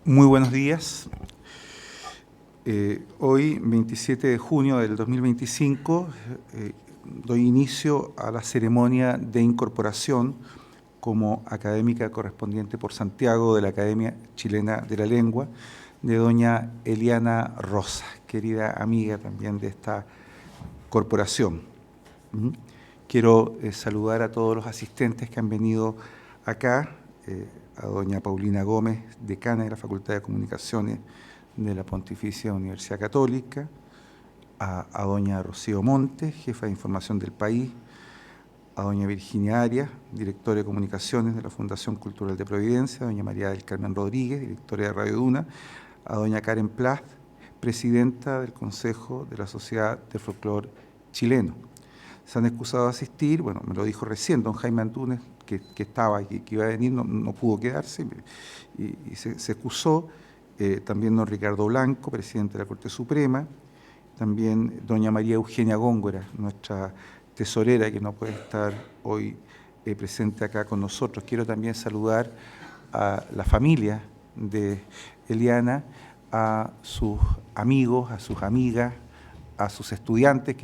Muy buenos días. Hoy, 27 de junio del 2025, doy inicio a la ceremonia de incorporación como académica correspondiente por Santiago de la Academia Chilena de la Lengua de doña Eliana Rosas, querida amiga también de esta corporación. Quiero saludar a todos los asistentes que han venido acá, a doña Paulina Gómez, decana de la Facultad de Comunicaciones de la Pontificia Universidad Católica, a doña Rocío Montes, jefa de Información del País, a doña Virginia Arias, directora de Comunicaciones de la Fundación Cultural de Providencia, a doña María del Carmen Rodríguez, directora de Radio Duna, a doña Karen Plaz, presidenta del Consejo de la Sociedad de Folclore Chileno. Se han excusado de asistir, bueno, me lo dijo recién don Jaime Antúnez, que estaba y que iba a venir, no pudo quedarse y se excusó. También don Ricardo Blanco, presidente de la Corte Suprema, también doña María Eugenia Góngora, nuestra tesorera, que no puede estar hoy presente acá con nosotros. Quiero también saludar a la familia de Eliana, a sus amigos, a sus amigas, a sus estudiantes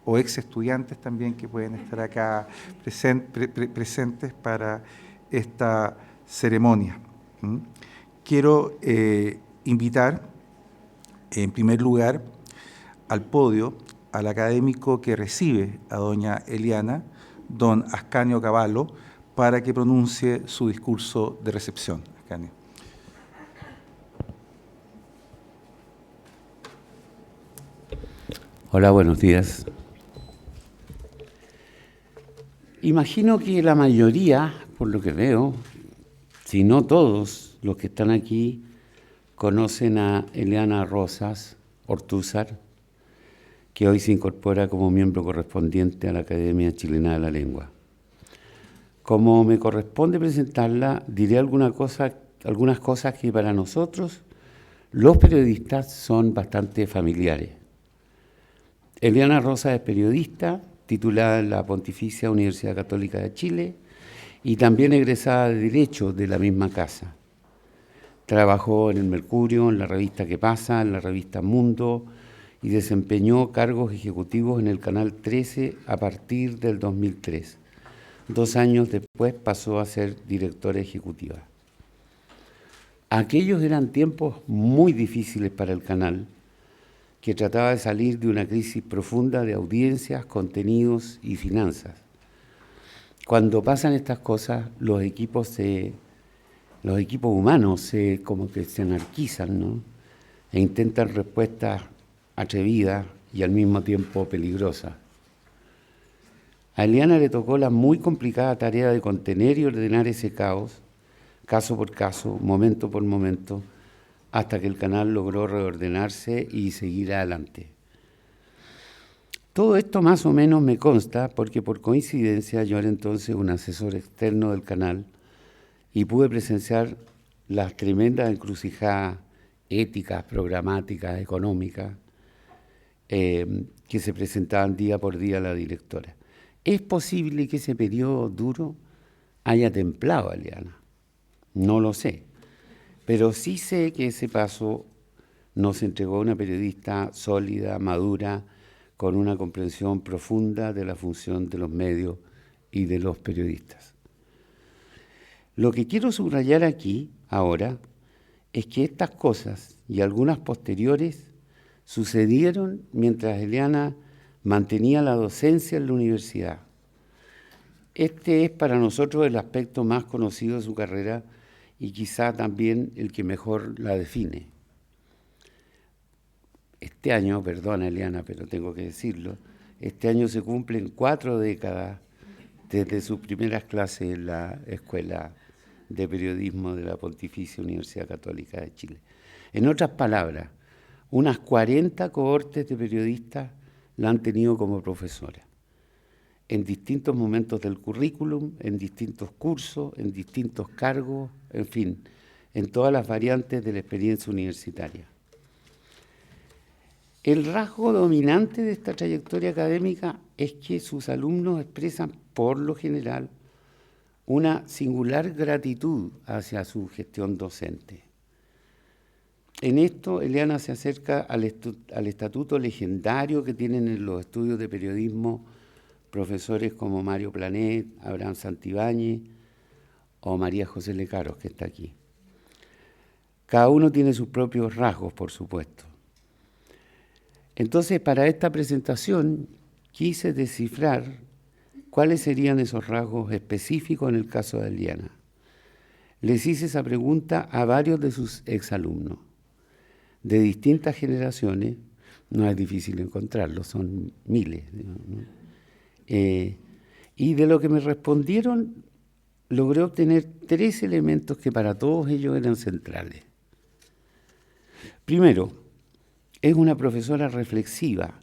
o ex estudiantes también que pueden estar acá presentes para esta ceremonia. Quiero invitar, en primer lugar, al podio al académico que recibe a doña Eliana, don Ascanio Cavallo, para que pronuncie su discurso de recepción. Ascanio. Hola, buenos días. Imagino que la mayoría, por lo que veo, si no todos los que están aquí, conocen a Eliana Rosas Ortúzar, que hoy se incorpora como miembro correspondiente a la Academia Chilena de la Lengua. Como me corresponde presentarla, diré algunas cosas que para nosotros, los periodistas, son bastante familiares. Eliana Rosas es periodista, titulada en la Pontificia Universidad Católica de Chile y también egresada de Derecho de la misma casa. Trabajó en el Mercurio, en la revista ¿Qué pasa?, en la revista Mundo y desempeñó cargos ejecutivos en el Canal 13 a partir del 2003. 2 años después pasó a ser directora ejecutiva. Aquellos eran tiempos muy difíciles para el canal, que trataba de salir de una crisis profunda de audiencias, contenidos y finanzas. Cuando pasan estas cosas, los equipos humanos como que se anarquizan, ¿no? E intentan respuestas atrevidas y al mismo tiempo peligrosas. A Eliana le tocó la muy complicada tarea de contener y ordenar ese caos, caso por caso, momento por momento, hasta que el canal logró reordenarse y seguir adelante. Todo esto más o menos me consta porque por coincidencia yo era entonces un asesor externo del canal y pude presenciar las tremendas encrucijadas éticas, programáticas, económicas que se presentaban día por día a la directora. ¿Es posible que ese periodo duro haya templado a Eliana? No lo sé. Pero sí sé que ese paso nos entregó una periodista sólida, madura, con una comprensión profunda de la función de los medios y de los periodistas. Lo que quiero subrayar aquí, ahora, es que estas cosas y algunas posteriores sucedieron mientras Eliana mantenía la docencia en la universidad. Este es para nosotros el aspecto más conocido de su carrera y quizá también el que mejor la define. Este año, perdona Eliana, pero tengo que decirlo, este año se cumplen 4 décadas desde sus primeras clases en la Escuela de Periodismo de la Pontificia Universidad Católica de Chile. En otras palabras, unas 40 cohortes de periodistas la han tenido como profesora, en distintos momentos del currículum, en distintos cursos, en distintos cargos, en fin, en todas las variantes de la experiencia universitaria. El rasgo dominante de esta trayectoria académica es que sus alumnos expresan, por lo general, una singular gratitud hacia su gestión docente. En esto, Eliana se acerca al estatuto legendario que tienen en los estudios de periodismo profesores como Mario Planet, Abraham Santibáñez o María José Lecaros, que está aquí. Cada uno tiene sus propios rasgos, por supuesto. Entonces, para esta presentación, quise descifrar cuáles serían esos rasgos específicos en el caso de Eliana. Les hice esa pregunta a varios de sus exalumnos, de distintas generaciones. No es difícil encontrarlos, son miles, ¿no? Y de lo que me respondieron, logré obtener 3 elementos que para todos ellos eran centrales. Primero, es una profesora reflexiva,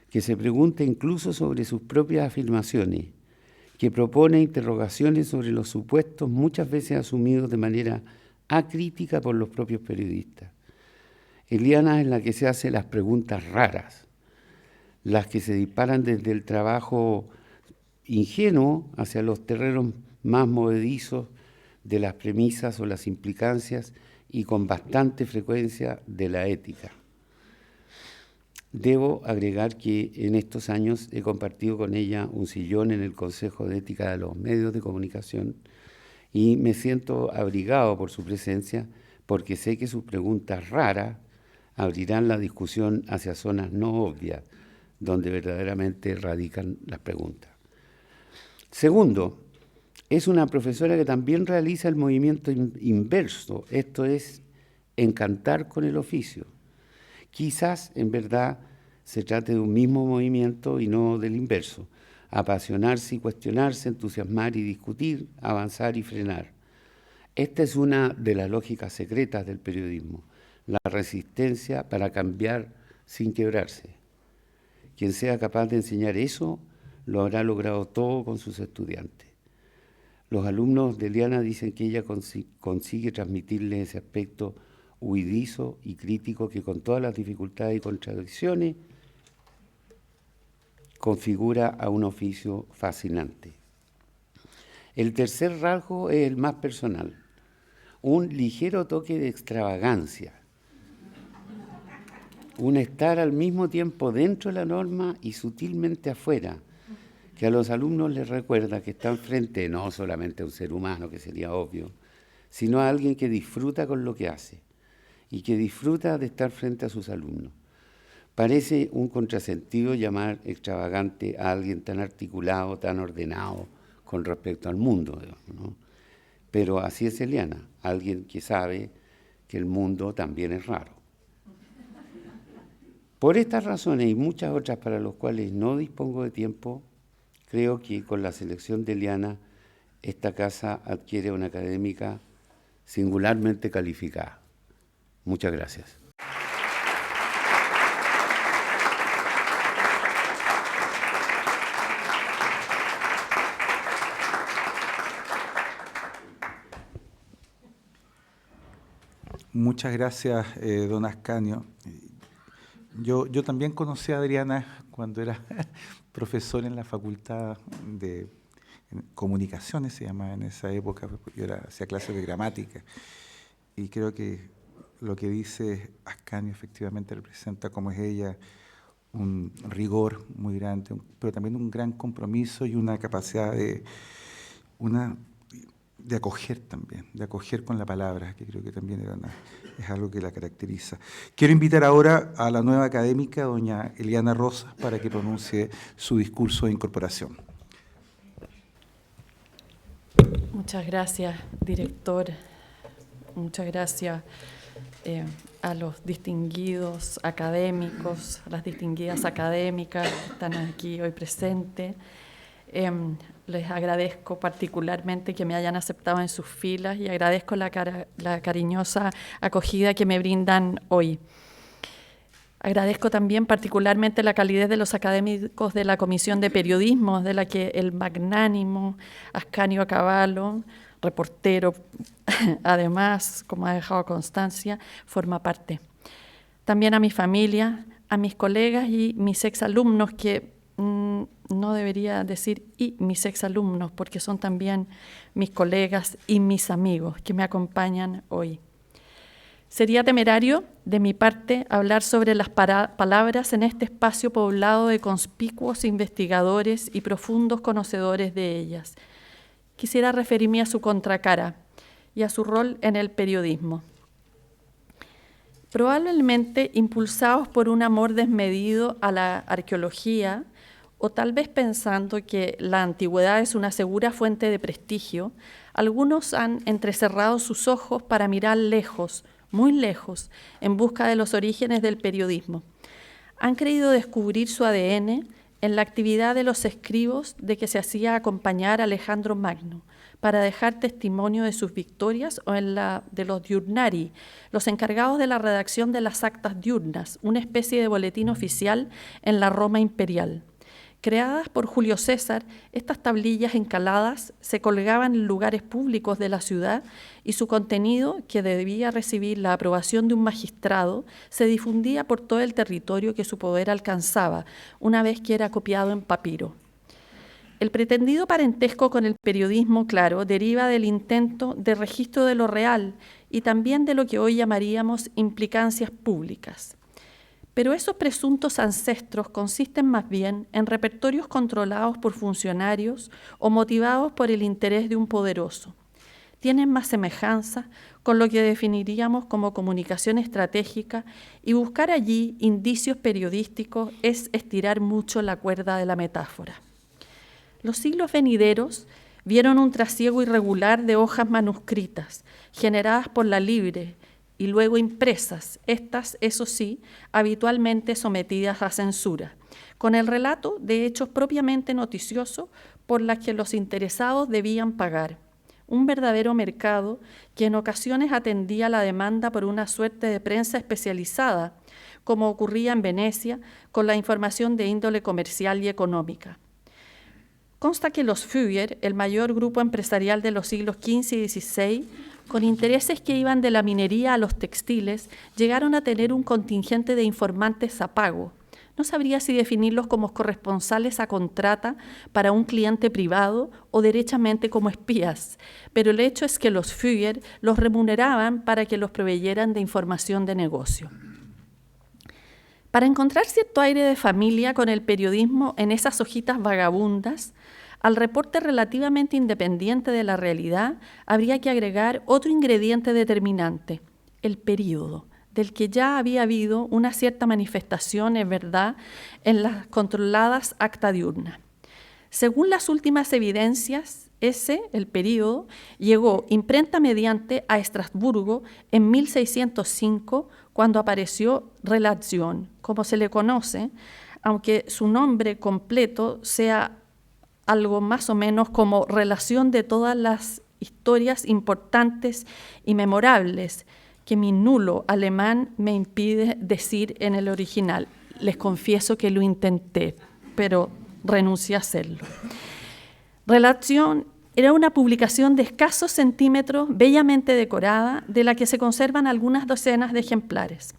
que se pregunta incluso sobre sus propias afirmaciones, que propone interrogaciones sobre los supuestos muchas veces asumidos de manera acrítica por los propios periodistas. Eliana es la que se hace las preguntas raras, las que se disparan desde el trabajo ingenuo hacia los terrenos más movedizos de las premisas o las implicancias y con bastante frecuencia de la ética. Debo agregar que en estos años he compartido con ella un sillón en el Consejo de Ética de los Medios de Comunicación y me siento abrigado por su presencia porque sé que sus preguntas raras abrirán la discusión hacia zonas no obvias, donde verdaderamente radican las preguntas. Segundo, es una profesora que también realiza el movimiento inverso, esto es, encantar con el oficio. Quizás, en verdad, se trate de un mismo movimiento y no del inverso. Apasionarse y cuestionarse, entusiasmar y discutir, avanzar y frenar. Esta es una de las lógicas secretas del periodismo, la resistencia para cambiar sin quebrarse. Quien sea capaz de enseñar eso, lo habrá logrado todo con sus estudiantes. Los alumnos de Eliana dicen que ella consigue transmitirles ese aspecto huidizo y crítico que con todas las dificultades y contradicciones configura a un oficio fascinante. El tercer rasgo es el más personal, un ligero toque de extravagancia, un estar al mismo tiempo dentro de la norma y sutilmente afuera, que a los alumnos les recuerda que están frente no solamente a un ser humano, que sería obvio, sino a alguien que disfruta con lo que hace y que disfruta de estar frente a sus alumnos. Parece un contrasentido llamar extravagante a alguien tan articulado, tan ordenado con respecto al mundo, ¿no? Pero así es Eliana, alguien que sabe que el mundo también es raro. Por estas razones y muchas otras para las cuales no dispongo de tiempo, creo que con la selección de Eliana, esta casa adquiere una académica singularmente calificada. Muchas gracias. Muchas gracias, don Ascanio. Yo también conocí a Adriana cuando era profesor en la Facultad de Comunicaciones, se llamaba en esa época. Yo hacía clases de gramática y creo que lo que dice Ascanio efectivamente representa como es ella, un rigor muy grande, pero también un gran compromiso y una capacidad de acoger también, de acoger con la palabra, que creo que también es algo que la caracteriza. Quiero invitar ahora a la nueva académica, doña Eliana Rosas, para que pronuncie su discurso de incorporación. Muchas gracias, director. Muchas gracias a los distinguidos académicos, a las distinguidas académicas que están aquí hoy presentes. Les agradezco particularmente que me hayan aceptado en sus filas y agradezco la cariñosa acogida que me brindan hoy. Agradezco también particularmente la calidez de los académicos de la Comisión de Periodismo, de la que el magnánimo Ascanio Cavallo, reportero, además, como ha dejado constancia, forma parte. También a mi familia, a mis colegas y mis exalumnos, que no debería decir y mis exalumnos, porque son también mis colegas y mis amigos que me acompañan hoy. Sería temerario de mi parte hablar sobre las palabras en este espacio poblado de conspicuos investigadores y profundos conocedores de ellas. Quisiera referirme a su contracara y a su rol en el periodismo. Probablemente impulsados por un amor desmedido a la arqueología, o tal vez pensando que la antigüedad es una segura fuente de prestigio, algunos han entrecerrado sus ojos para mirar lejos, muy lejos, en busca de los orígenes del periodismo. Han creído descubrir su ADN en la actividad de los escribos de que se hacía acompañar a Alejandro Magno para dejar testimonio de sus victorias, o en la de los diurnari, los encargados de la redacción de las actas diurnas, una especie de boletín oficial en la Roma imperial. Creadas por Julio César, estas tablillas encaladas se colgaban en lugares públicos de la ciudad y su contenido, que debía recibir la aprobación de un magistrado, se difundía por todo el territorio que su poder alcanzaba, una vez que era copiado en papiro. El pretendido parentesco con el periodismo, claro, deriva del intento de registro de lo real y también de lo que hoy llamaríamos implicancias públicas. Pero esos presuntos ancestros consisten más bien en repertorios controlados por funcionarios o motivados por el interés de un poderoso. Tienen más semejanza con lo que definiríamos como comunicación estratégica, y buscar allí indicios periodísticos es estirar mucho la cuerda de la metáfora. Los siglos venideros vieron un trasiego irregular de hojas manuscritas, generadas por la libre, y luego impresas, estas, eso sí, habitualmente sometidas a censura, con el relato de hechos propiamente noticiosos por las que los interesados debían pagar. Un verdadero mercado que en ocasiones atendía la demanda por una suerte de prensa especializada, como ocurría en Venecia con la información de índole comercial y económica. Consta que los Feuer, el mayor grupo empresarial de los siglos XV y XVI, con intereses que iban de la minería a los textiles, llegaron a tener un contingente de informantes a pago. No sabría si definirlos como corresponsales a contrata para un cliente privado o derechamente como espías, pero el hecho es que los Feuer los remuneraban para que los proveyeran de información de negocio. Para encontrar cierto aire de familia con el periodismo en esas hojitas vagabundas, al reporte relativamente independiente de la realidad habría que agregar otro ingrediente determinante, el período, del que ya había habido una cierta manifestación, es verdad, en las controladas acta diurna. Según las últimas evidencias, el período, llegó imprenta mediante a Estrasburgo en 1605, cuando apareció Relation, como se le conoce, aunque su nombre completo sea algo más o menos como relación de todas las historias importantes y memorables que mi nulo alemán me impide decir en el original. Les confieso que lo intenté, pero renuncié a hacerlo. Relation era una publicación de escasos centímetros, bellamente decorada, de la que se conservan algunas docenas de ejemplares.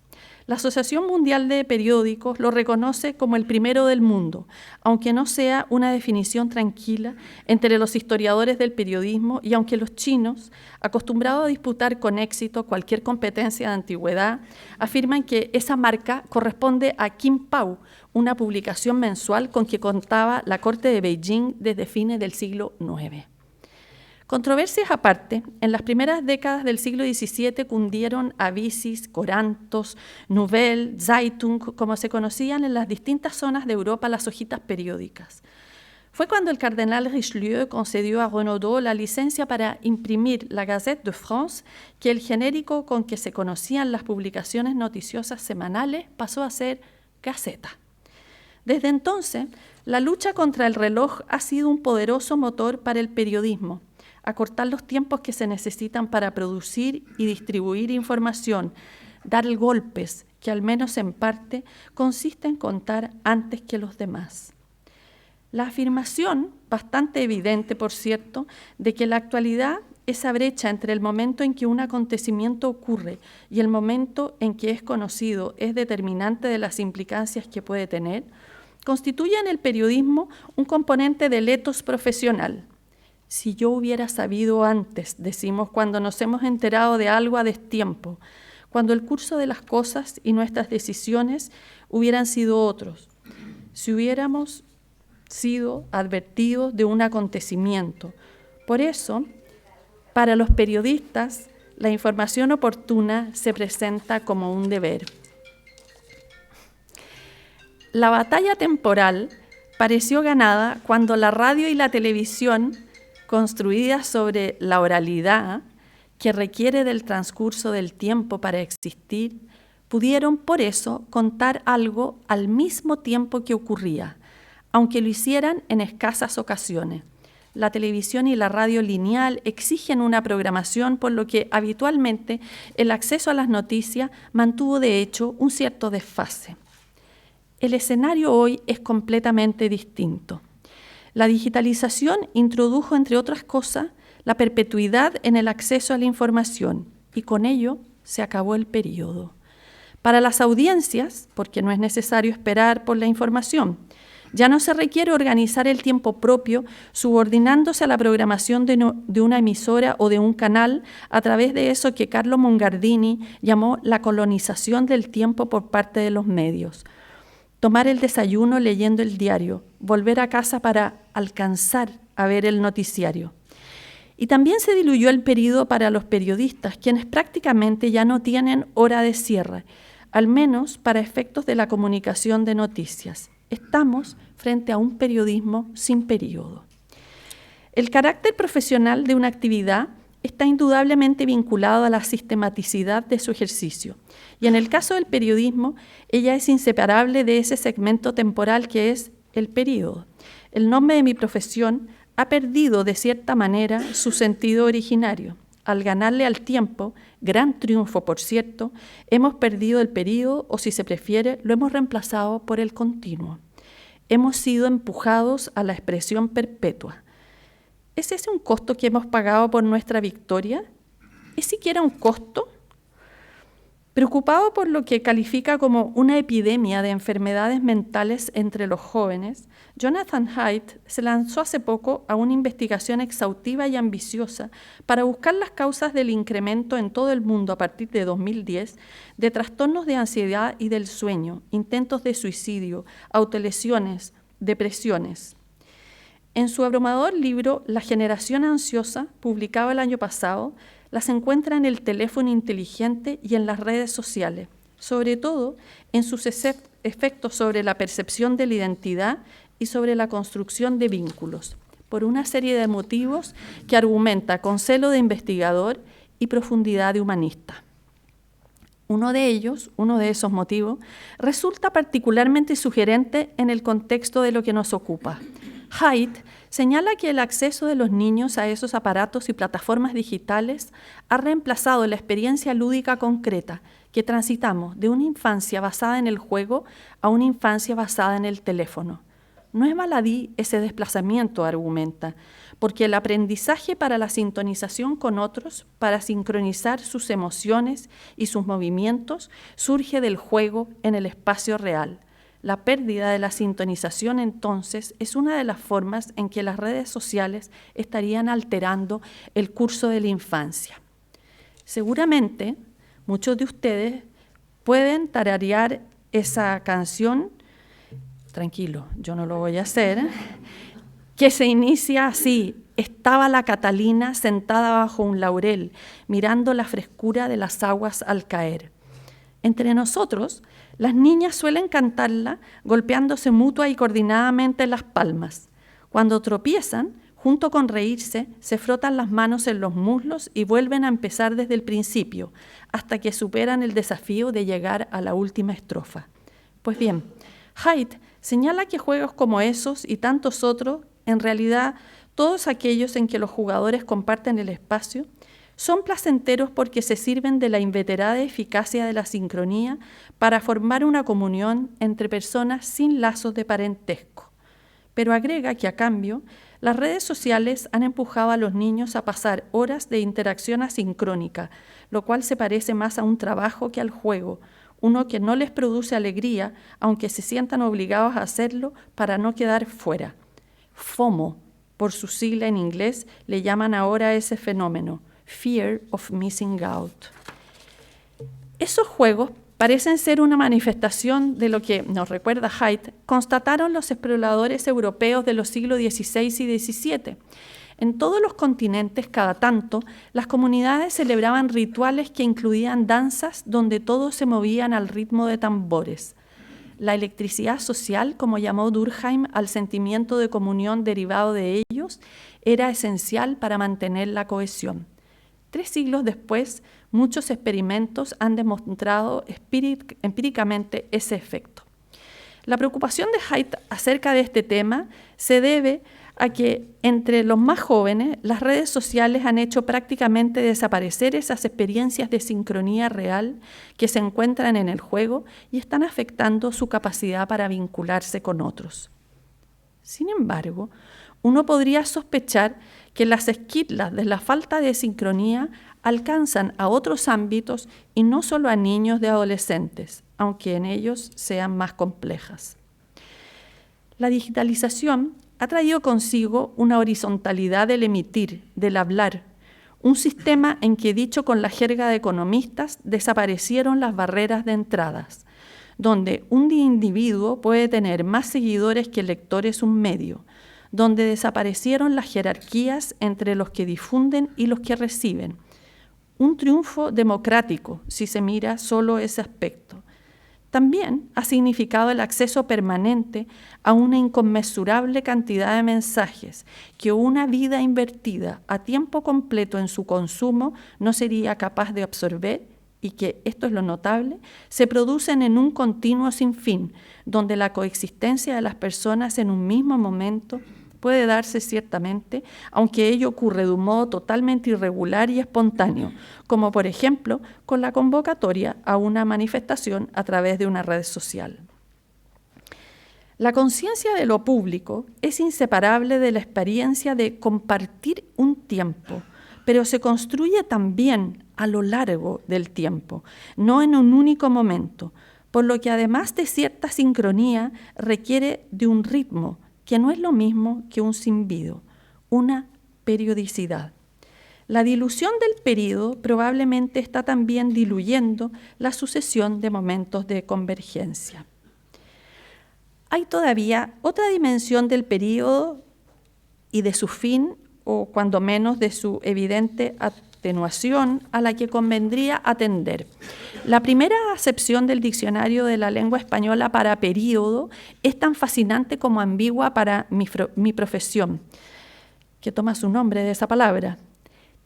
La Asociación Mundial de Periódicos lo reconoce como el primero del mundo, aunque no sea una definición tranquila entre los historiadores del periodismo, y aunque los chinos, acostumbrados a disputar con éxito cualquier competencia de antigüedad, afirman que esa marca corresponde a Kim Pao, una publicación mensual con que contaba la corte de Beijing desde fines del siglo IX. Controversias aparte, en las primeras décadas del siglo XVII cundieron avisis, corantos, nouvelles, Zeitung, como se conocían en las distintas zonas de Europa las hojitas periódicas. Fue cuando el cardenal Richelieu concedió a Renaudot la licencia para imprimir la Gazette de France que el genérico con que se conocían las publicaciones noticiosas semanales pasó a ser Gaceta. Desde entonces, la lucha contra el reloj ha sido un poderoso motor para el periodismo, acortar los tiempos que se necesitan para producir y distribuir información, dar golpes que, al menos en parte, consiste en contar antes que los demás. La afirmación, bastante evidente por cierto, de que en la actualidad esa brecha entre el momento en que un acontecimiento ocurre y el momento en que es conocido es determinante de las implicancias que puede tener, constituye en el periodismo un componente del etos profesional. Si yo hubiera sabido antes, decimos cuando nos hemos enterado de algo a destiempo, cuando el curso de las cosas y nuestras decisiones hubieran sido otros, si hubiéramos sido advertidos de un acontecimiento. Por eso, para los periodistas, la información oportuna se presenta como un deber. La batalla temporal pareció ganada cuando la radio y la televisión, construidas sobre la oralidad, que requiere del transcurso del tiempo para existir, pudieron por eso contar algo al mismo tiempo que ocurría, aunque lo hicieran en escasas ocasiones. La televisión y la radio lineal exigen una programación, por lo que habitualmente el acceso a las noticias mantuvo de hecho un cierto desfase. El escenario hoy es completamente distinto. La digitalización introdujo, entre otras cosas, la perpetuidad en el acceso a la información y con ello se acabó el periodo. Para las audiencias, porque no es necesario esperar por la información, ya no se requiere organizar el tiempo propio subordinándose a la programación de una emisora o de un canal a través de eso que Carlo Mongardini llamó la colonización del tiempo por parte de los medios. Tomar el desayuno leyendo el diario, volver a casa para alcanzar a ver el noticiario. Y también se diluyó el periodo para los periodistas, quienes prácticamente ya no tienen hora de cierre, al menos para efectos de la comunicación de noticias. Estamos frente a un periodismo sin periodo. El carácter profesional de una actividad está indudablemente vinculado a la sistematicidad de su ejercicio. Y en el caso del periodismo, ella es inseparable de ese segmento temporal que es el periodo. El nombre de mi profesión ha perdido de cierta manera su sentido originario. Al ganarle al tiempo, gran triunfo por cierto, hemos perdido el periodo o si se prefiere, lo hemos reemplazado por el continuo. Hemos sido empujados a la expresión perpetua. ¿Es ese un costo que hemos pagado por nuestra victoria? ¿Es siquiera un costo? Preocupado por lo que califica como una epidemia de enfermedades mentales entre los jóvenes, Jonathan Haidt se lanzó hace poco a una investigación exhaustiva y ambiciosa para buscar las causas del incremento en todo el mundo a partir de 2010 de trastornos de ansiedad y del sueño, intentos de suicidio, autolesiones, depresiones. En su abrumador libro La generación ansiosa, publicado el año pasado, las encuentra en el teléfono inteligente y en las redes sociales, sobre todo en sus efectos sobre la percepción de la identidad y sobre la construcción de vínculos, por una serie de motivos que argumenta con celo de investigador y profundidad de humanista. Uno de esos motivos, resulta particularmente sugerente en el contexto de lo que nos ocupa. Haidt señala que el acceso de los niños a esos aparatos y plataformas digitales ha reemplazado la experiencia lúdica concreta que transitamos de una infancia basada en el juego a una infancia basada en el teléfono. No es baladí ese desplazamiento, argumenta, porque el aprendizaje para la sintonización con otros, para sincronizar sus emociones y sus movimientos, surge del juego en el espacio real. La pérdida de la sintonización, entonces, es una de las formas en que las redes sociales estarían alterando el curso de la infancia. Seguramente, muchos de ustedes pueden tararear esa canción, tranquilo, yo no lo voy a hacer, que se inicia así: estaba la Catalina sentada bajo un laurel, mirando la frescura de las aguas al caer. Entre nosotros, las niñas suelen cantarla golpeándose mutua y coordinadamente las palmas. Cuando tropiezan, junto con reírse, se frotan las manos en los muslos y vuelven a empezar desde el principio, hasta que superan el desafío de llegar a la última estrofa. Pues bien, Haidt señala que juegos como esos y tantos otros, en realidad todos aquellos en que los jugadores comparten el espacio, son placenteros porque se sirven de la inveterada eficacia de la sincronía para formar una comunión entre personas sin lazos de parentesco. Pero agrega que a cambio, las redes sociales han empujado a los niños a pasar horas de interacción asincrónica, lo cual se parece más a un trabajo que al juego, uno que no les produce alegría, aunque se sientan obligados a hacerlo para no quedar fuera. FOMO, por su sigla en inglés, le llaman ahora a ese fenómeno, Fear of Missing Out. Esos juegos parecen ser una manifestación de lo que, nos recuerda Haidt, constataron los exploradores europeos de los siglos XVI y XVII. En todos los continentes, cada tanto, las comunidades celebraban rituales que incluían danzas donde todos se movían al ritmo de tambores. La electricidad social, como llamó Durkheim al sentimiento de comunión derivado de ellos, era esencial para mantener la cohesión. 3 siglos después, muchos experimentos han demostrado empíricamente ese efecto. La preocupación de Haidt acerca de este tema se debe a que entre los más jóvenes las redes sociales han hecho prácticamente desaparecer esas experiencias de sincronía real que se encuentran en el juego y están afectando su capacidad para vincularse con otros. Sin embargo, uno podría sospechar que las esquirlas de la falta de sincronía alcanzan a otros ámbitos y no solo a niños de adolescentes, aunque en ellos sean más complejas. La digitalización ha traído consigo una horizontalidad del emitir, del hablar, un sistema en que, dicho con la jerga de economistas, desaparecieron las barreras de entradas, donde un individuo puede tener más seguidores que lectores un medio, donde desaparecieron las jerarquías entre los que difunden y los que reciben. Un triunfo democrático, si se mira solo ese aspecto. También ha significado el acceso permanente a una inconmensurable cantidad de mensajes que una vida invertida a tiempo completo en su consumo no sería capaz de absorber y que, esto es lo notable, se producen en un continuo sin fin, donde la coexistencia de las personas en un mismo momento puede darse ciertamente, aunque ello ocurre de un modo totalmente irregular y espontáneo, como por ejemplo con la convocatoria a una manifestación a través de una red social. La conciencia de lo público es inseparable de la experiencia de compartir un tiempo, pero se construye también a lo largo del tiempo, no en un único momento, por lo que además de cierta sincronía requiere de un ritmo, que no es lo mismo que un zumbido, una periodicidad. La dilución del período probablemente está también diluyendo la sucesión de momentos de convergencia. Hay todavía otra dimensión del período y de su fin, o cuando menos de su evidente atenuación, a la que convendría atender. La primera acepción del diccionario de la lengua española para período es tan fascinante como ambigua para mi profesión, que toma su nombre de esa palabra.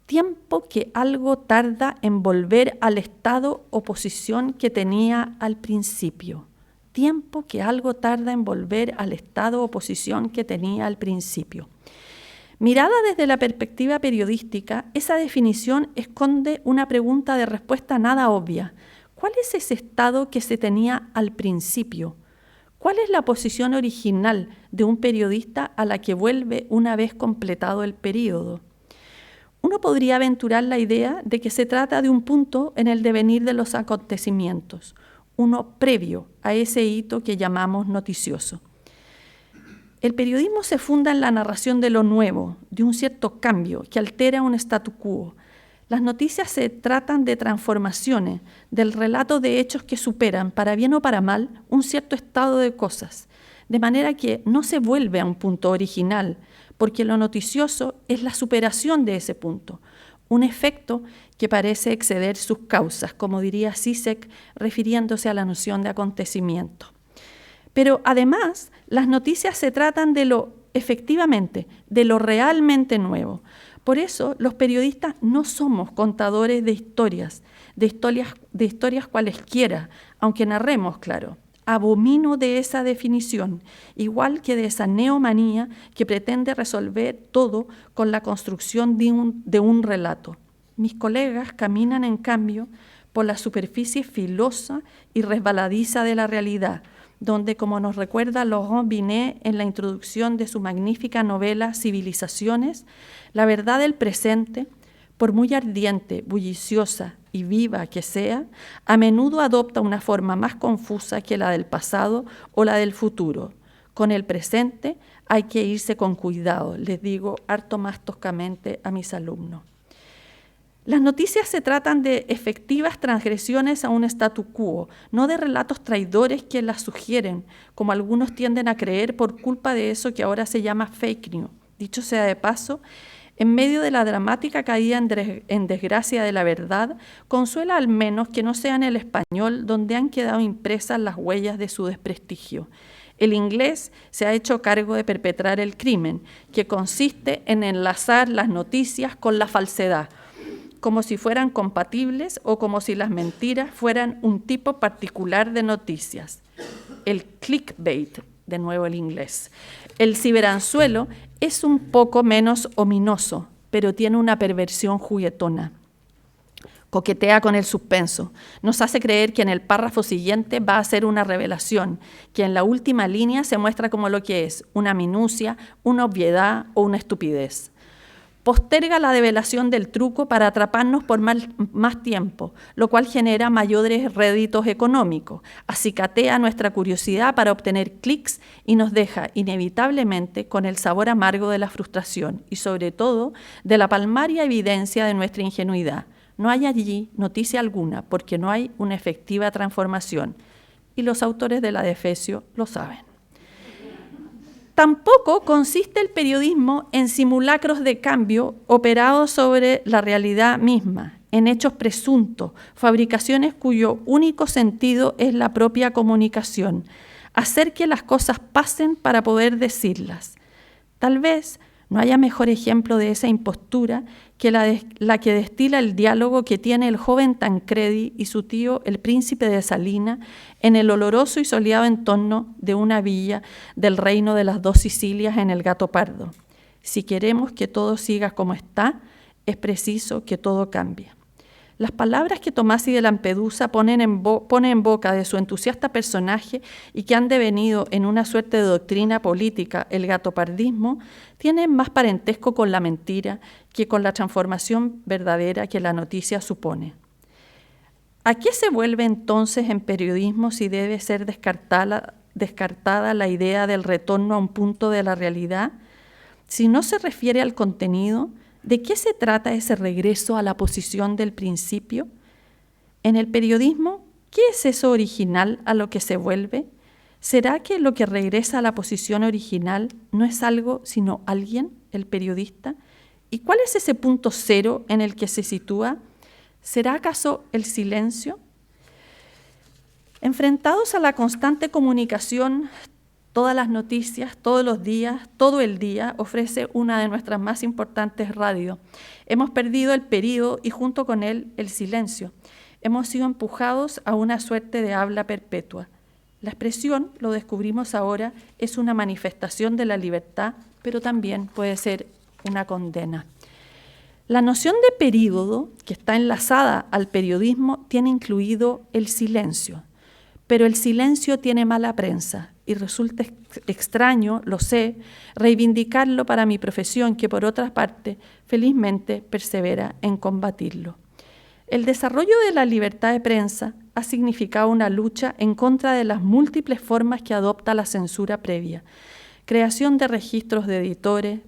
Tiempo que algo tarda en volver al estado o posición que tenía al principio. Tiempo que algo tarda en volver al estado o posición que tenía al principio. Mirada desde la perspectiva periodística, esa definición esconde una pregunta de respuesta nada obvia. ¿Cuál es ese estado que se tenía al principio? ¿Cuál es la posición original de un periodista a la que vuelve una vez completado el período? Uno podría aventurar la idea de que se trata de un punto en el devenir de los acontecimientos, uno previo a ese hito que llamamos noticioso. El periodismo se funda en la narración de lo nuevo, de un cierto cambio que altera un statu quo. Las noticias se tratan de transformaciones, del relato de hechos que superan, para bien o para mal, un cierto estado de cosas, de manera que no se vuelve a un punto original, porque lo noticioso es la superación de ese punto, un efecto que parece exceder sus causas, como diría Zizek, refiriéndose a la noción de acontecimiento. Pero además, las noticias se tratan de lo efectivamente, de lo realmente nuevo. Por eso, los periodistas no somos contadores de historias cualesquiera, aunque narremos, claro. Abomino de esa definición, igual que de esa neomanía que pretende resolver todo con la construcción de un relato. Mis colegas caminan, en cambio, por la superficie filosa y resbaladiza de la realidad, donde, como nos recuerda Laurent Binet en la introducción de su magnífica novela Civilizaciones, la verdad del presente, por muy ardiente, bulliciosa y viva que sea, a menudo adopta una forma más confusa que la del pasado o la del futuro. Con el presente hay que irse con cuidado, les digo harto más toscamente a mis alumnos. Las noticias se tratan de efectivas transgresiones a un statu quo, no de relatos traidores que las sugieren, como algunos tienden a creer por culpa de eso que ahora se llama fake news. Dicho sea de paso, en medio de la dramática caída en desgracia de la verdad, consuela al menos que no sea en el español donde han quedado impresas las huellas de su desprestigio. El inglés se ha hecho cargo de perpetrar el crimen, que consiste en enlazar las noticias con la falsedad, como si fueran compatibles o como si las mentiras fueran un tipo particular de noticias. El clickbait, de nuevo el inglés. El ciberanzuelo es un poco menos ominoso, pero tiene una perversión juguetona. Coquetea con el suspenso, nos hace creer que en el párrafo siguiente va a ser una revelación, que en la última línea se muestra como lo que es, una minucia, una obviedad o una estupidez. Posterga la develación del truco para atraparnos por más tiempo, lo cual genera mayores réditos económicos, acicatea nuestra curiosidad para obtener clics y nos deja inevitablemente con el sabor amargo de la frustración y sobre todo de la palmaria evidencia de nuestra ingenuidad. No hay allí noticia alguna porque no hay una efectiva transformación y los autores de la Defesio lo saben. Tampoco consiste el periodismo en simulacros de cambio operados sobre la realidad misma, en hechos presuntos, fabricaciones cuyo único sentido es la propia comunicación, hacer que las cosas pasen para poder decirlas. Tal vez no haya mejor ejemplo de esa impostura que la que destila el diálogo que tiene el joven Tancredi y su tío, el príncipe de Salina, en el oloroso y soleado entorno de una villa del reino de las dos Sicilias en el Gato Pardo. Si queremos que todo siga como está, es preciso que todo cambie. Las palabras que Tomasi de Lampedusa pone en boca de su entusiasta personaje y que han devenido en una suerte de doctrina política, el gatopardismo, tienen más parentesco con la mentira que con la transformación verdadera que la noticia supone. ¿A qué se vuelve entonces en periodismo si debe ser descartada la idea del retorno a un punto de la realidad? Si no se refiere al contenido, ¿de qué se trata ese regreso a la posición del principio? En el periodismo, ¿qué es eso original a lo que se vuelve? ¿Será que lo que regresa a la posición original no es algo sino alguien, el periodista? ¿Y cuál es ese punto cero en el que se sitúa? ¿Será acaso el silencio? Enfrentados a la constante comunicación, todas las noticias, todos los días, todo el día, ofrece una de nuestras más importantes radios. Hemos perdido el período y junto con él el silencio. Hemos sido empujados a una suerte de habla perpetua. La expresión, lo descubrimos ahora, es una manifestación de la libertad, pero también puede ser una condena. La noción de período, que está enlazada al periodismo, tiene incluido el silencio, pero el silencio tiene mala prensa y resulta extraño, lo sé, reivindicarlo para mi profesión, que por otra parte, felizmente, persevera en combatirlo. El desarrollo de la libertad de prensa ha significado una lucha en contra de las múltiples formas que adopta la censura previa. Creación de registros de editores,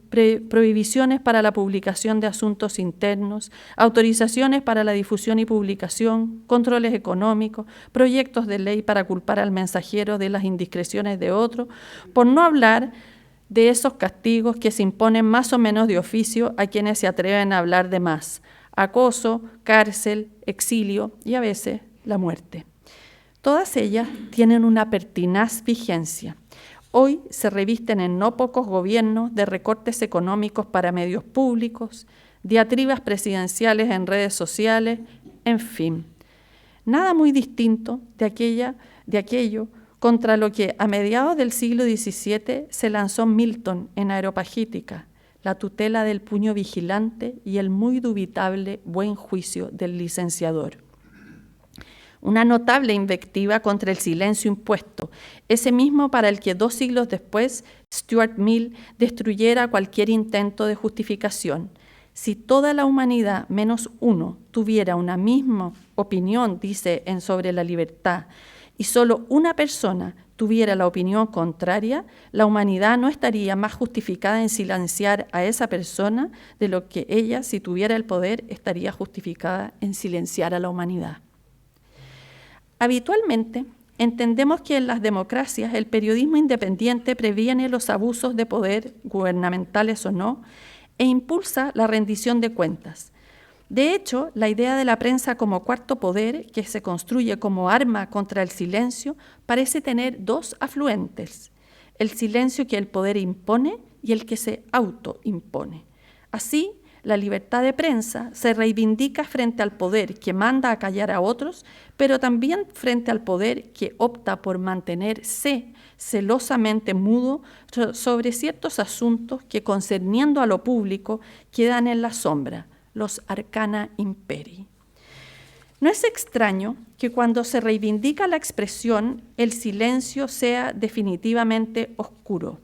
prohibiciones para la publicación de asuntos internos, autorizaciones para la difusión y publicación, controles económicos, proyectos de ley para culpar al mensajero de las indiscreciones de otro, por no hablar de esos castigos que se imponen más o menos de oficio a quienes se atreven a hablar de más: acoso, cárcel, exilio y a veces la muerte. Todas ellas tienen una pertinaz vigencia. Hoy se revisten en no pocos gobiernos de recortes económicos para medios públicos, diatribas presidenciales en redes sociales, en fin. Nada muy distinto de aquello contra lo que a mediados del siglo XVII se lanzó Milton en Areopagítica, la tutela del puño vigilante y el muy dubitable buen juicio del licenciador. Una notable invectiva contra el silencio impuesto, ese mismo para el que 2 siglos después Stuart Mill destruyera cualquier intento de justificación. Si toda la humanidad, menos uno, tuviera una misma opinión, dice en Sobre la libertad, y solo una persona tuviera la opinión contraria, la humanidad no estaría más justificada en silenciar a esa persona de lo que ella, si tuviera el poder, estaría justificada en silenciar a la humanidad. Habitualmente, entendemos que en las democracias el periodismo independiente previene los abusos de poder, gubernamentales o no, e impulsa la rendición de cuentas. De hecho, la idea de la prensa como cuarto poder, que se construye como arma contra el silencio, parece tener dos afluentes: el silencio que el poder impone y el que se autoimpone. Así, la libertad de prensa se reivindica frente al poder que manda a callar a otros, pero también frente al poder que opta por mantenerse celosamente mudo sobre ciertos asuntos que, concerniendo a lo público, quedan en la sombra, los arcana imperii. No es extraño que cuando se reivindica la expresión, el silencio sea definitivamente oscuro.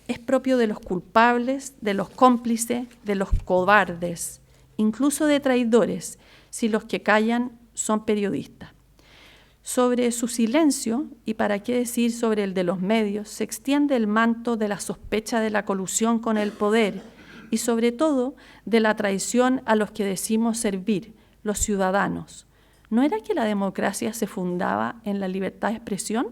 Es propio de los culpables, de los cómplices, de los cobardes, incluso de traidores, si los que callan son periodistas. Sobre su silencio, y para qué decir sobre el de los medios, se extiende el manto de la sospecha de la colusión con el poder y sobre todo de la traición a los que decimos servir, los ciudadanos. ¿No era que la democracia se fundaba en la libertad de expresión?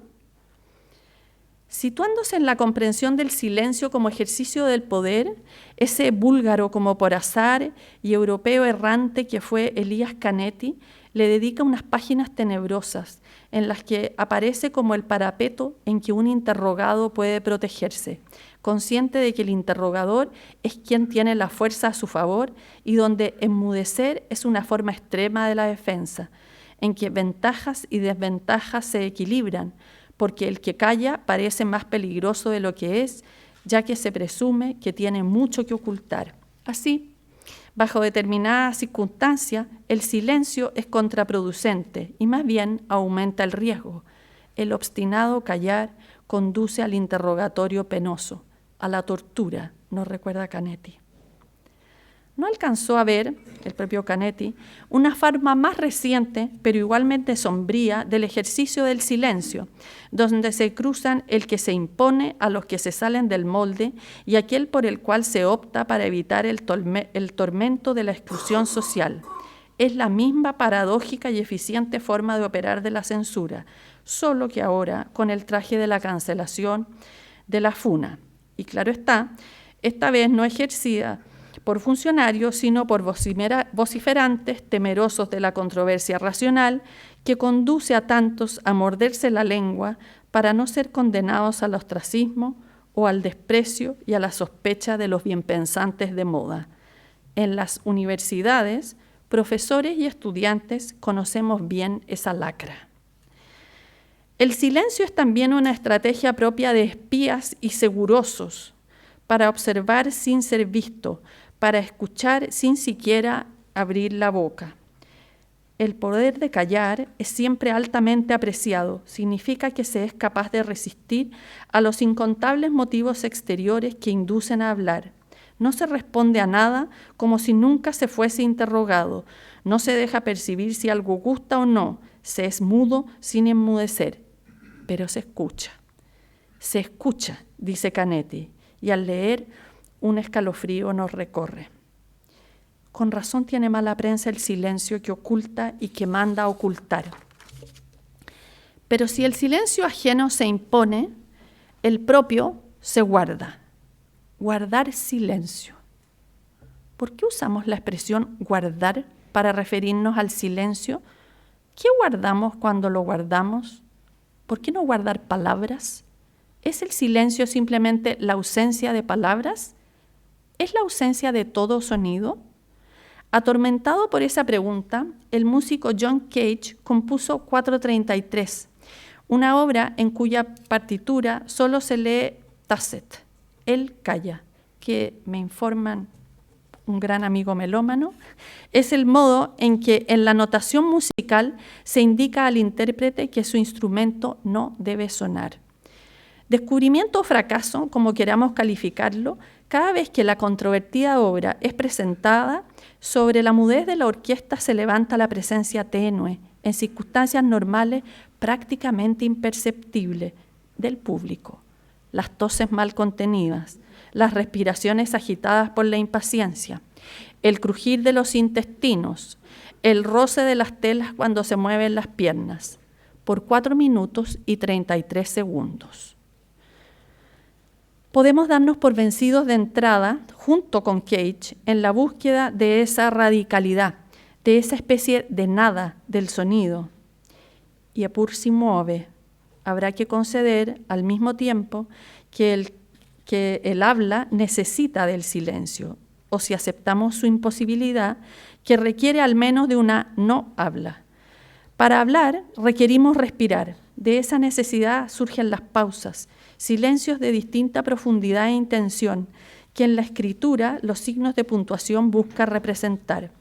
Situándose en la comprensión del silencio como ejercicio del poder, ese búlgaro como por azar y europeo errante que fue Elías Canetti le dedica unas páginas tenebrosas en las que aparece como el parapeto en que un interrogado puede protegerse, consciente de que el interrogador es quien tiene la fuerza a su favor y donde enmudecer es una forma extrema de la defensa, en que ventajas y desventajas se equilibran, porque el que calla parece más peligroso de lo que es, ya que se presume que tiene mucho que ocultar. Así, bajo determinadas circunstancias, el silencio es contraproducente y más bien aumenta el riesgo. El obstinado callar conduce al interrogatorio penoso, a la tortura, nos recuerda Canetti. No alcanzó a ver, el propio Canetti, una forma más reciente, pero igualmente sombría, del ejercicio del silencio, donde se cruzan el que se impone a los que se salen del molde y aquel por el cual se opta para evitar el tormento de la exclusión social. Es la misma paradójica y eficiente forma de operar de la censura, solo que ahora con el traje de la cancelación de la funa. Y claro está, esta vez no ejercida por funcionarios, sino por vociferantes temerosos de la controversia racional que conduce a tantos a morderse la lengua para no ser condenados al ostracismo o al desprecio y a la sospecha de los bienpensantes de moda. En las universidades, profesores y estudiantes conocemos bien esa lacra. El silencio es también una estrategia propia de espías y segurosos para observar sin ser visto, para escuchar sin siquiera abrir la boca. El poder de callar es siempre altamente apreciado, significa que se es capaz de resistir a los incontables motivos exteriores que inducen a hablar. No se responde a nada como si nunca se fuese interrogado, no se deja percibir si algo gusta o no, se es mudo sin enmudecer, pero se escucha. Se escucha, dice Canetti, y al leer un escalofrío nos recorre. Con razón tiene mala prensa el silencio que oculta y que manda a ocultar. Pero si el silencio ajeno se impone, el propio se guarda. Guardar silencio. ¿Por qué usamos la expresión guardar para referirnos al silencio? ¿Qué guardamos cuando lo guardamos? ¿Por qué no guardar palabras? ¿Es el silencio simplemente la ausencia de palabras? ¿Es la ausencia de todo sonido? Atormentado por esa pregunta, el músico John Cage compuso 433, una obra en cuya partitura solo se lee tacet, él calla, que me informan un gran amigo melómano, es el modo en que en la notación musical se indica al intérprete que su instrumento no debe sonar. Descubrimiento o fracaso, como queramos calificarlo, cada vez que la controvertida obra es presentada, sobre la mudez de la orquesta se levanta la presencia tenue, en circunstancias normales prácticamente imperceptible, del público, las toses mal contenidas, las respiraciones agitadas por la impaciencia, el crujir de los intestinos, el roce de las telas cuando se mueven las piernas, por 4 minutos y 33 segundos. Podemos darnos por vencidos de entrada, junto con Cage, en la búsqueda de esa radicalidad, de esa especie de nada del sonido. Y a pur si muove, habrá que conceder al mismo tiempo que el habla necesita del silencio, o si aceptamos su imposibilidad, que requiere al menos de una no habla. Para hablar requerimos respirar. De esa necesidad surgen las pausas, silencios de distinta profundidad e intención, que en la escritura los signos de puntuación buscan representar.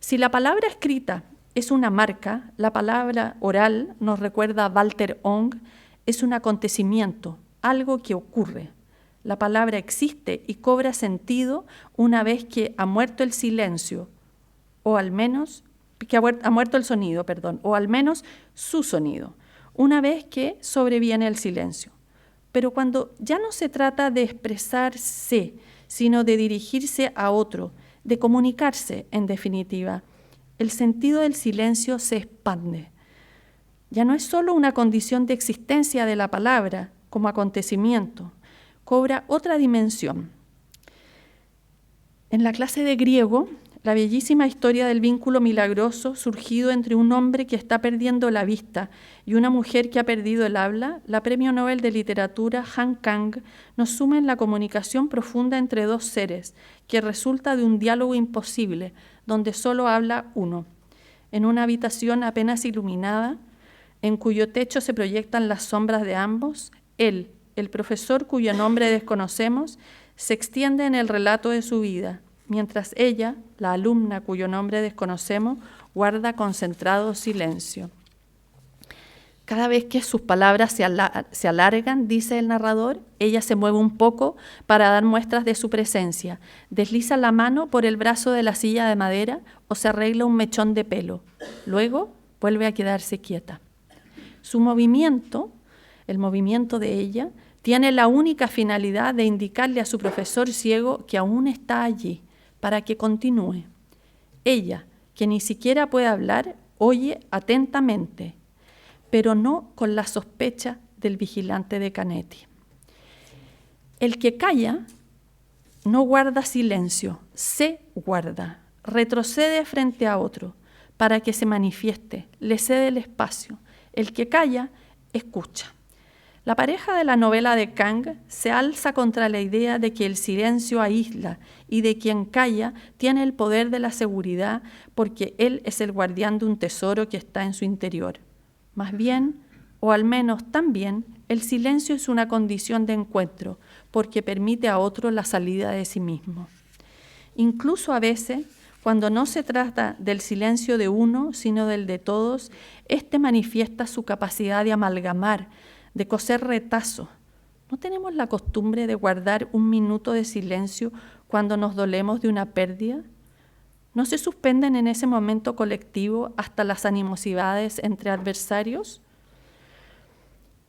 Si la palabra escrita es una marca, la palabra oral, nos recuerda Walter Ong, es un acontecimiento, algo que ocurre. La palabra existe y cobra sentido una vez que ha muerto el silencio, o al menos que ha muerto el sonido, o al menos su sonido, una vez que sobreviene el silencio. Pero cuando ya no se trata de expresarse, sino de dirigirse a otro, de comunicarse, en definitiva, el sentido del silencio se expande. Ya no es solo una condición de existencia de la palabra como acontecimiento, cobra otra dimensión. En la clase de griego, la bellísima historia del vínculo milagroso surgido entre un hombre que está perdiendo la vista y una mujer que ha perdido el habla, la Premio Nobel de Literatura Han Kang nos suma en la comunicación profunda entre dos seres, que resulta de un diálogo imposible, donde solo habla uno. En una habitación apenas iluminada, en cuyo techo se proyectan las sombras de ambos, él, el profesor cuyo nombre desconocemos, se extiende en el relato de su vida, mientras ella, la alumna cuyo nombre desconocemos, guarda concentrado silencio. Cada vez que sus palabras se alargan, dice el narrador, ella se mueve un poco para dar muestras de su presencia, desliza la mano por el brazo de la silla de madera o se arregla un mechón de pelo. Luego vuelve a quedarse quieta. Su movimiento, el movimiento de ella, tiene la única finalidad de indicarle a su profesor ciego que aún está allí, para que continúe. Ella, que ni siquiera puede hablar, oye atentamente, pero no con la sospecha del vigilante de Canetti. El que calla no guarda silencio, se guarda, retrocede frente a otro para que se manifieste, le cede el espacio. El que calla, escucha. La pareja de la novela de Kang se alza contra la idea de que el silencio aísla y de quien calla tiene el poder de la seguridad porque él es el guardián de un tesoro que está en su interior. Más bien, o al menos también, el silencio es una condición de encuentro porque permite a otro la salida de sí mismo. Incluso a veces, cuando no se trata del silencio de uno, sino del de todos, éste manifiesta su capacidad de amalgamar, de coser retazos. ¿No tenemos la costumbre de guardar un minuto de silencio cuando nos dolemos de una pérdida? ¿No se suspenden en ese momento colectivo hasta las animosidades entre adversarios?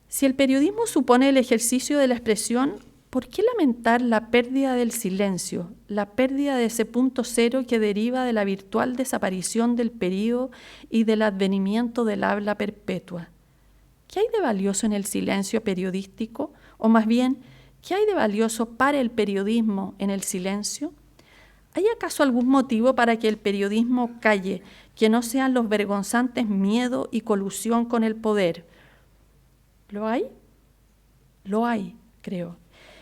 Si el periodismo supone el ejercicio de la expresión, ¿por qué lamentar la pérdida del silencio, la pérdida de ese punto cero que deriva de la virtual desaparición del período y del advenimiento del habla perpetua? ¿Qué hay de valioso en el silencio periodístico? O más bien, ¿qué hay de valioso para el periodismo en el silencio? ¿Hay acaso algún motivo para que el periodismo calle, que no sean los vergonzantes miedo y colusión con el poder? ¿Lo hay? Lo hay, creo.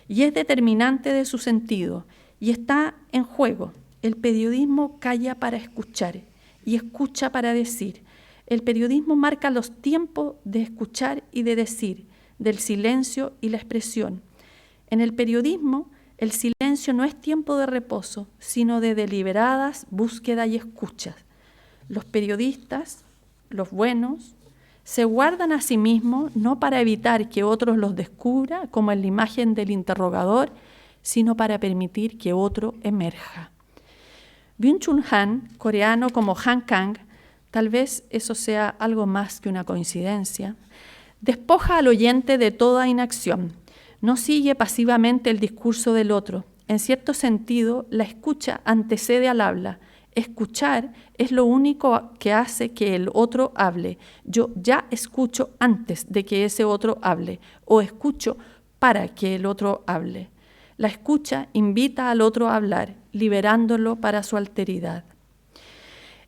Y es determinante de su sentido, y está en juego. El periodismo calla para escuchar y escucha para decir. El periodismo marca los tiempos de escuchar y de decir, del silencio y la expresión. En el periodismo, el silencio no es tiempo de reposo, sino de deliberadas búsquedas y escuchas. Los periodistas, los buenos, se guardan a sí mismos no para evitar que otros los descubran, como en la imagen del interrogador, sino para permitir que otro emerja. Byung-Chul Han, coreano como Han Kang, tal vez eso sea algo más que una coincidencia, Despoja al oyente de toda inacción. No sigue pasivamente el discurso del otro. En cierto sentido, la escucha antecede al habla. Escuchar es lo único que hace que el otro hable. Yo ya escucho antes de que ese otro hable, o escucho para que el otro hable. La escucha invita al otro a hablar, liberándolo para su alteridad.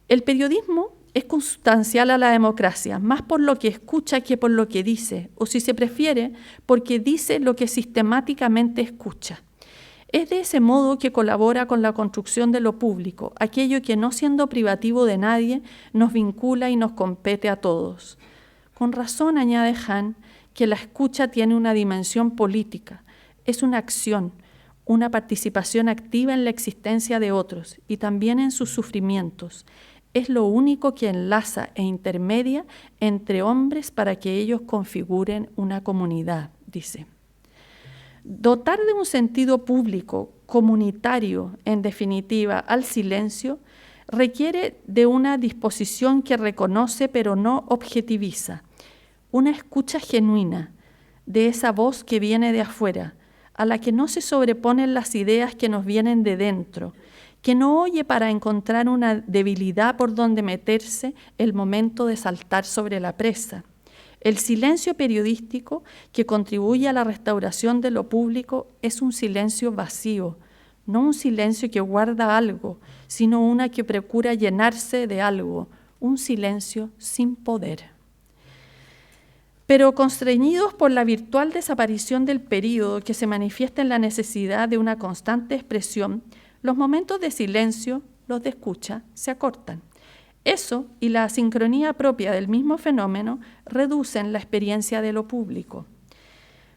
El periodismo es consustancial a la democracia, más por lo que escucha que por lo que dice, o si se prefiere, porque dice lo que sistemáticamente escucha. Es de ese modo que colabora con la construcción de lo público, aquello que no siendo privativo de nadie, nos vincula y nos compete a todos. Con razón añade Hahn que la escucha tiene una dimensión política, es una acción, una participación activa en la existencia de otros y también en sus sufrimientos. Es lo único que enlaza e intermedia entre hombres para que ellos configuren una comunidad, dice. Dotar de un sentido público, comunitario, en definitiva, al silencio, requiere de una disposición que reconoce pero no objetiviza, una escucha genuina de esa voz que viene de afuera, a la que no se sobreponen las ideas que nos vienen de dentro, que no oye para encontrar una debilidad por donde meterse el momento de saltar sobre la presa. El silencio periodístico que contribuye a la restauración de lo público es un silencio vacío, no un silencio que guarda algo, sino una que procura llenarse de algo, un silencio sin poder. Pero constreñidos por la virtual desaparición del período que se manifiesta en la necesidad de una constante expresión, los momentos de silencio, los de escucha, se acortan. Eso y la asincronía propia del mismo fenómeno reducen la experiencia de lo público.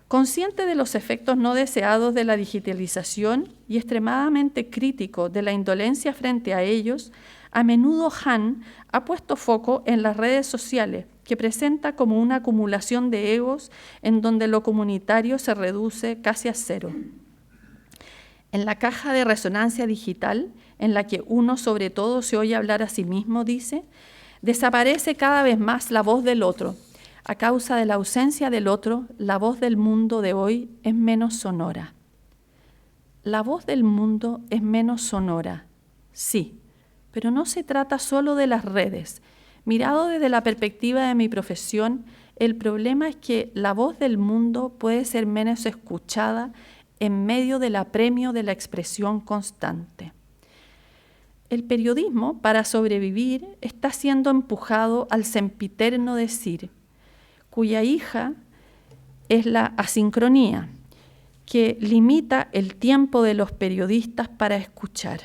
Consciente de los efectos no deseados de la digitalización y extremadamente crítico de la indolencia frente a ellos, a menudo Hahn ha puesto foco en las redes sociales, que presenta como una acumulación de egos en donde lo comunitario se reduce casi a cero. En la caja de resonancia digital, en la que uno sobre todo se oye hablar a sí mismo, dice, desaparece cada vez más la voz del otro. A causa de la ausencia del otro, la voz del mundo de hoy es menos sonora. La voz del mundo es menos sonora, sí, pero no se trata solo de las redes. Mirado desde la perspectiva de mi profesión, el problema es que la voz del mundo puede ser menos escuchada en medio del apremio de la expresión constante. El periodismo, para sobrevivir, está siendo empujado al sempiterno decir, cuya hija es la asincronía, que limita el tiempo de los periodistas para escuchar.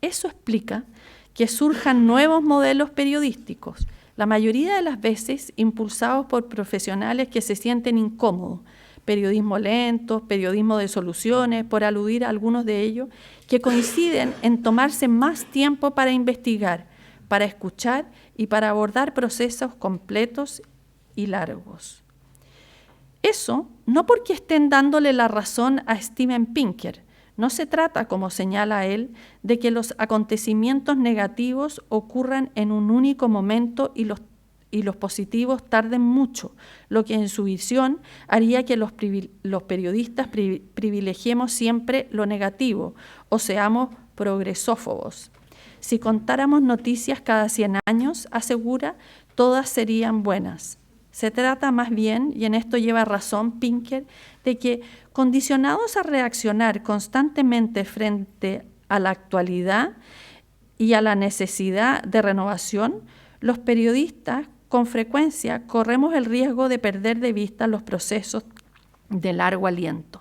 Eso explica que surjan nuevos modelos periodísticos, la mayoría de las veces impulsados por profesionales que se sienten incómodos, periodismo lento, periodismo de soluciones, por aludir a algunos de ellos, que coinciden en tomarse más tiempo para investigar, para escuchar y para abordar procesos completos y largos. Eso no porque estén dándole la razón a Steven Pinker. No se trata, como señala él, de que los acontecimientos negativos ocurran en un único momento y los positivos tarden mucho, lo que en su visión haría que los periodistas privilegiemos siempre lo negativo o seamos progresófobos. Si contáramos noticias cada 100 años, asegura, todas serían buenas. Se trata más bien, y en esto lleva razón Pinker, de que condicionados a reaccionar constantemente frente a la actualidad y a la necesidad de renovación, los periodistas con frecuencia corremos el riesgo de perder de vista los procesos de largo aliento,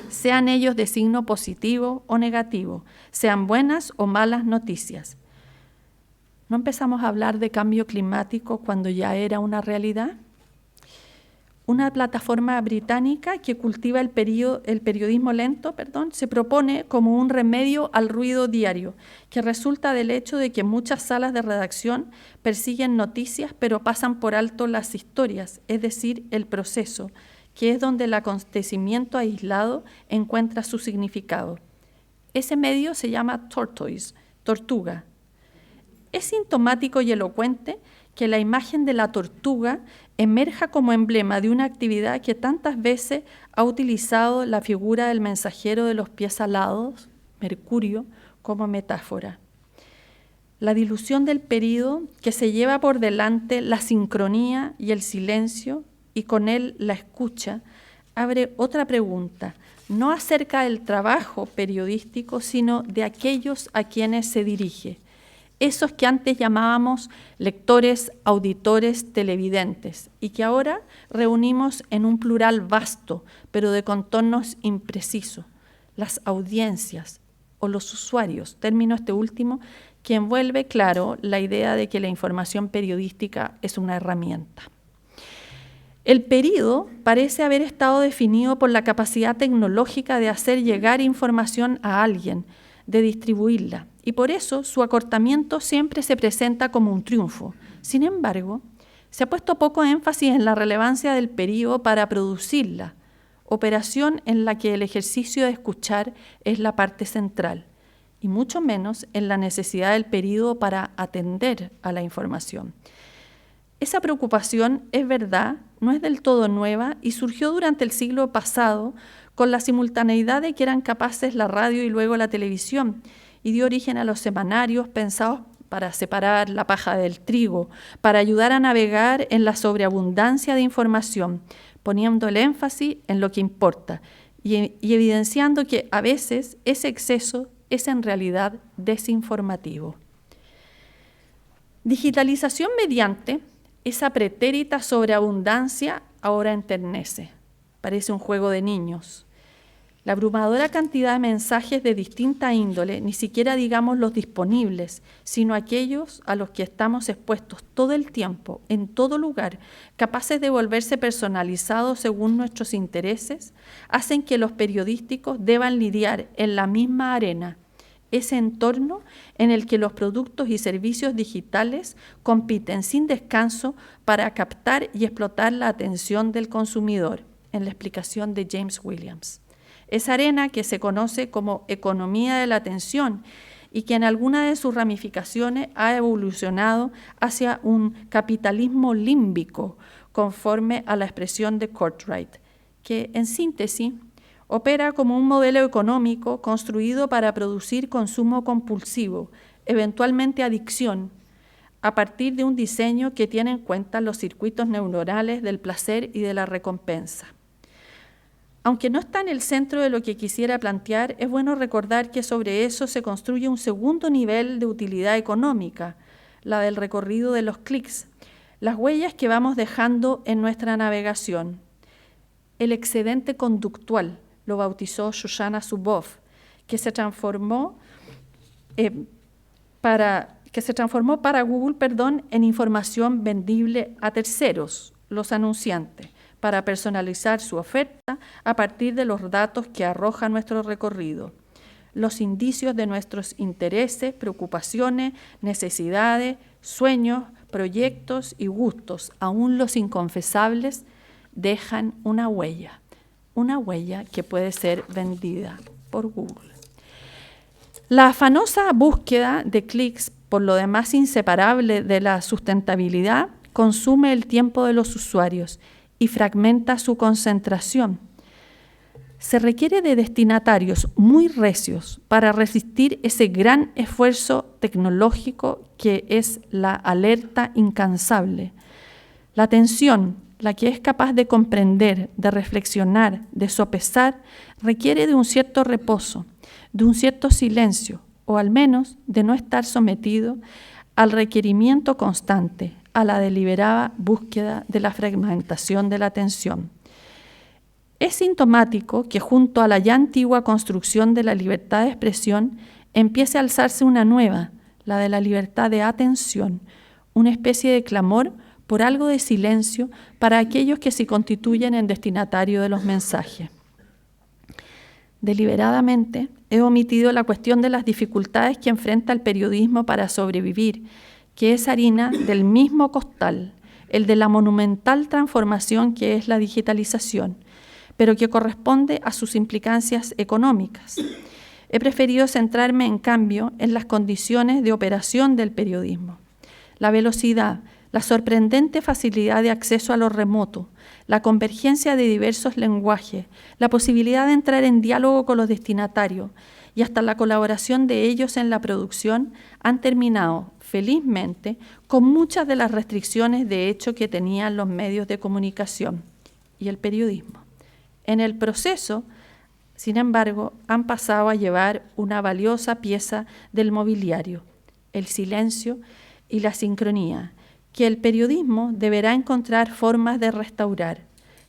sean ellos de signo positivo o negativo, sean buenas o malas noticias. ¿No empezamos a hablar de cambio climático cuando ya era una realidad? Una plataforma británica que cultiva el periodismo lento, se propone como un remedio al ruido diario, que resulta del hecho de que muchas salas de redacción persiguen noticias, pero pasan por alto las historias, es decir, el proceso, que es donde el acontecimiento aislado encuentra su significado. Ese medio se llama tortoise, tortuga. Es sintomático y elocuente que la imagen de la tortuga emerja como emblema de una actividad que tantas veces ha utilizado la figura del mensajero de los pies alados, Mercurio, como metáfora. La dilución del período que se lleva por delante la sincronía y el silencio y con él la escucha, abre otra pregunta, no acerca del trabajo periodístico, sino de aquellos a quienes se dirige, esos que antes llamábamos lectores, auditores, televidentes, y que ahora reunimos en un plural vasto, pero de contornos imprecisos, las audiencias o los usuarios, término este último, que envuelve, claro, la idea de que la información periodística es una herramienta. El período parece haber estado definido por la capacidad tecnológica de hacer llegar información a alguien, de distribuirla, y por eso su acortamiento siempre se presenta como un triunfo. Sin embargo, se ha puesto poco énfasis en la relevancia del período para producirla, operación en la que el ejercicio de escuchar es la parte central, y mucho menos en la necesidad del período para atender a la información. Esa preocupación, es verdad, no es del todo nueva y surgió durante el siglo pasado con la simultaneidad de que eran capaces la radio y luego la televisión, y dio origen a los semanarios pensados para separar la paja del trigo, para ayudar a navegar en la sobreabundancia de información, poniendo el énfasis en lo que importa y evidenciando que a veces ese exceso es en realidad desinformativo. Digitalización mediante esa pretérita sobreabundancia ahora enternece. Parece un juego de niños. La abrumadora cantidad de mensajes de distinta índole, ni siquiera digamos los disponibles, sino aquellos a los que estamos expuestos todo el tiempo, en todo lugar, capaces de volverse personalizados según nuestros intereses, hacen que los periodísticos deban lidiar en la misma arena, ese entorno en el que los productos y servicios digitales compiten sin descanso para captar y explotar la atención del consumidor, en la explicación de James Williams. Esa arena que se conoce como economía de la atención y que en alguna de sus ramificaciones ha evolucionado hacia un capitalismo límbico, conforme a la expresión de Cartwright, que en síntesis opera como un modelo económico construido para producir consumo compulsivo, eventualmente adicción, a partir de un diseño que tiene en cuenta los circuitos neuronales del placer y de la recompensa. Aunque no está en el centro de lo que quisiera plantear, es bueno recordar que sobre eso se construye un segundo nivel de utilidad económica, la del recorrido de los clics, las huellas que vamos dejando en nuestra navegación. El excedente conductual, lo bautizó Shoshana Zuboff, que se transformó para Google, en información vendible a terceros, los anunciantes, para personalizar su oferta a partir de los datos que arroja nuestro recorrido, los indicios de nuestros intereses, preocupaciones, necesidades, sueños, proyectos y gustos, aún los inconfesables, dejan una huella que puede ser vendida por Google. La afanosa búsqueda de clics, por lo demás inseparable de la sustentabilidad, consume el tiempo de los usuarios y fragmenta su concentración. Se requiere de destinatarios muy recios para resistir ese gran esfuerzo tecnológico que es la alerta incansable. La atención, la que es capaz de comprender, de reflexionar, de sopesar, requiere de un cierto reposo, de un cierto silencio, o al menos de no estar sometido al requerimiento constante, a la deliberada búsqueda de la fragmentación de la atención. Es sintomático que junto a la ya antigua construcción de la libertad de expresión empiece a alzarse una nueva, la de la libertad de atención, una especie de clamor por algo de silencio para aquellos que se constituyen en destinatario de los mensajes. Deliberadamente he omitido la cuestión de las dificultades que enfrenta el periodismo para sobrevivir, que es harina del mismo costal, el de la monumental transformación que es la digitalización, pero que corresponde a sus implicancias económicas. He preferido centrarme, en cambio, en las condiciones de operación del periodismo. La velocidad, la sorprendente facilidad de acceso a lo remoto, la convergencia de diversos lenguajes, la posibilidad de entrar en diálogo con los destinatarios y hasta la colaboración de ellos en la producción han terminado, felizmente, con muchas de las restricciones de hecho que tenían los medios de comunicación y el periodismo. En el proceso, sin embargo, han pasado a llevar una valiosa pieza del mobiliario, el silencio y la sincronía, que el periodismo deberá encontrar formas de restaurar,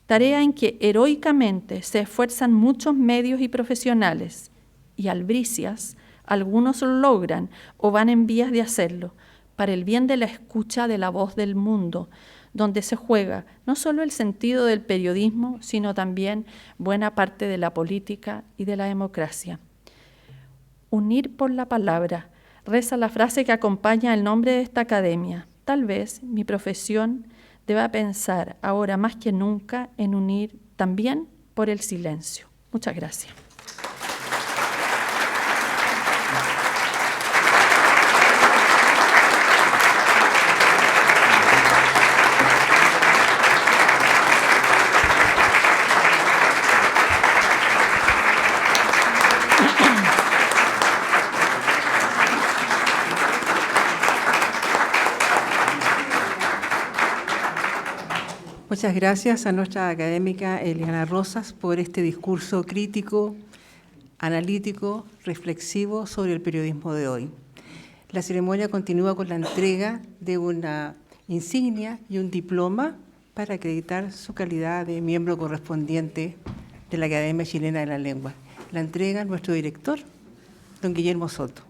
tarea en que heroicamente se esfuerzan muchos medios y profesionales, y albricias, algunos lo logran o van en vías de hacerlo, para el bien de la escucha de la voz del mundo, donde se juega no solo el sentido del periodismo, sino también buena parte de la política y de la democracia. Unir por la palabra, reza la frase que acompaña el nombre de esta academia. Tal vez mi profesión deba pensar ahora más que nunca en unir también por el silencio. Muchas gracias. Muchas gracias a nuestra académica Eliana Rosas por este discurso crítico, analítico, reflexivo sobre el periodismo de hoy. La ceremonia continúa con la entrega de una insignia y un diploma para acreditar su calidad de miembro correspondiente de la Academia Chilena de la Lengua. La entrega nuestro director, don Guillermo Soto.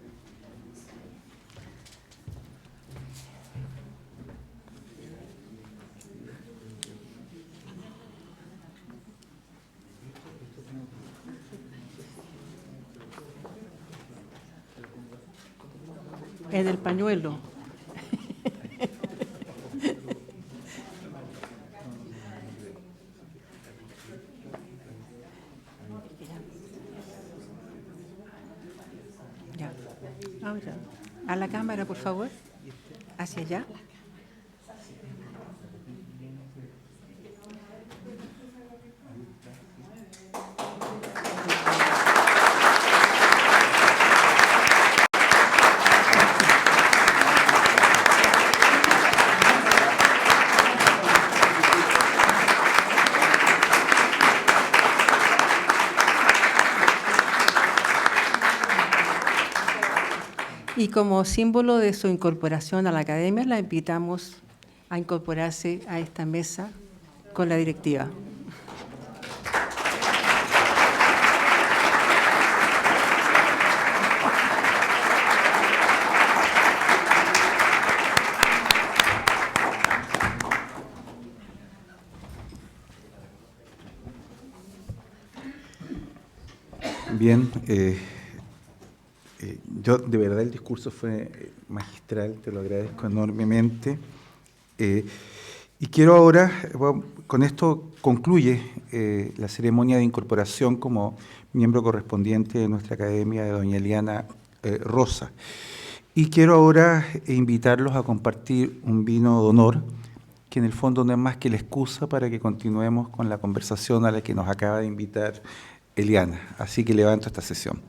Es del pañuelo. Ya. Ahora, a la cámara, por favor. Hacia allá. Y como símbolo de su incorporación a la academia, la invitamos a incorporarse a esta mesa con la directiva. Bien, yo de verdad el discurso fue magistral, te lo agradezco enormemente. Y quiero ahora, bueno, con esto concluye la ceremonia de incorporación como miembro correspondiente de nuestra academia de doña Eliana Rosa. Y quiero ahora invitarlos a compartir un vino de honor, que en el fondo no es más que la excusa para que continuemos con la conversación a la que nos acaba de invitar Eliana. Así que levanto esta sesión.